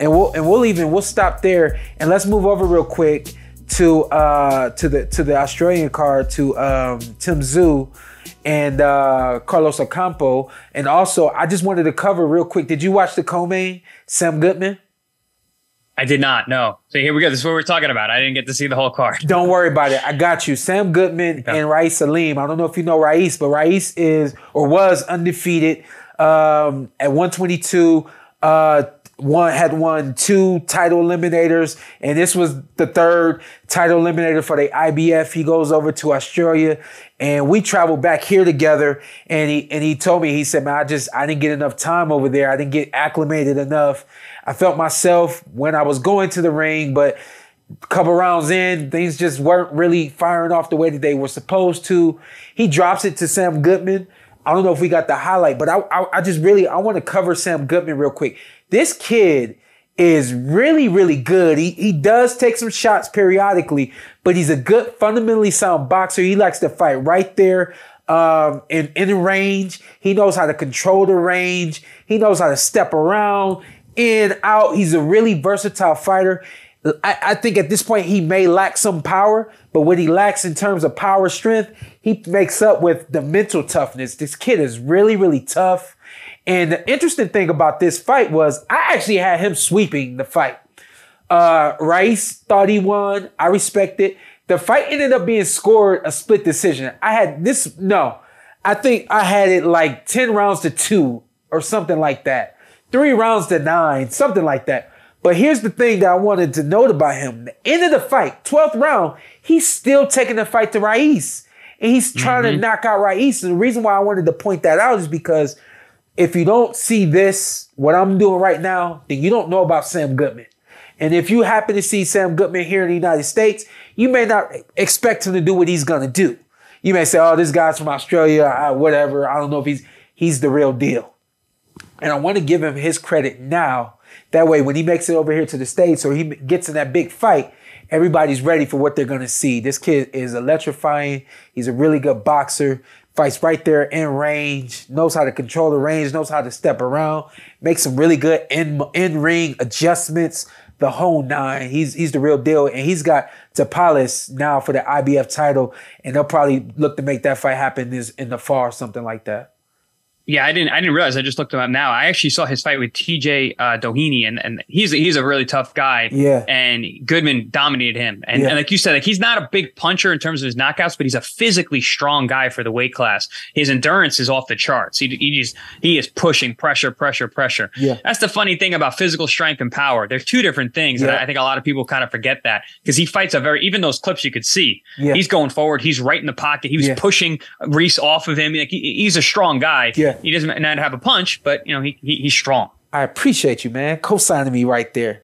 and we'll stop there, and let's move over real quick to the Australian card, to Tim Tszyu and Carlos Ocampo. And also, I just wanted to cover real quick. Did you watch the co-main, Sam Goodman? I did not, no. So here we go. This is what we're talking about. I didn't get to see the whole card. Don't worry about it. I got you. Sam Goodman and Raeese Aleem. I don't know if you know Raeese, but Raeese was undefeated at 122. Had won 2 title eliminators, and this was the 3rd title eliminator for the IBF. He goes over to Australia, and we traveled back here together. And he told me, he said, man, I didn't get enough time over there. I didn't get acclimated enough. I felt myself when I was going to the ring, but a couple rounds in, things just weren't really firing off the way that they were supposed to. He drops it to Sam Goodman. I don't know if we got the highlight, but I want to cover Sam Goodman real quick. This kid is really, really good. He does take some shots periodically, but he's a good, fundamentally sound boxer. He likes to fight right there in range. He knows how to control the range. He knows how to step around, in, out. He's a really versatile fighter. I think at this point he may lack some power, but what he lacks in terms of power strength, he makes up with the mental toughness. This kid is really, really tough. And the interesting thing about this fight was I actually had him sweeping the fight. Raeese thought he won. I respect it. The fight ended up being scored a split decision. I think I had it like 10 rounds to 2 or something like that. 3 rounds to 9, something like that. But here's the thing that I wanted to note about him. The end of the fight, 12th round, he's still taking the fight to Raeese. And he's trying to knock out Raeese. And the reason why I wanted to point that out is because if you don't see this, what I'm doing right now, then you don't know about Sam Goodman. And if you happen to see Sam Goodman here in the United States, you may not expect him to do what he's going to do. You may say, oh, this guy's from Australia, whatever. I don't know if he's the real deal. And I want to give him his credit now. That way, when he makes it over here to the States or he gets in that big fight, everybody's ready for what they're going to see. This kid is electrifying. He's a really good boxer. Fights right there in range. Knows how to control the range. Knows how to step around. Makes some really good in-ring adjustments. The whole 9. He's the real deal. And he's got Tapales now for the IBF title. And they'll probably look to make that fight happen in the fall or something like that. Yeah, I didn't realize. I just looked him up now. I actually saw his fight with TJ Doheny, and he's a really tough guy. Yeah. And Goodman dominated him. And like you said, like he's not a big puncher in terms of his knockouts, but he's a physically strong guy for the weight class. His endurance is off the charts. He is pushing pressure. Yeah. That's the funny thing about physical strength and power. They're 2 different things. And I think a lot of people kind of forget that because he fights even those clips you could see. Yeah. He's going forward. He's right in the pocket. He was pushing Raeese off of him. Like he's a strong guy. Yeah. He doesn't not have a punch, but he's strong. I appreciate you, man. Co-signing me right there.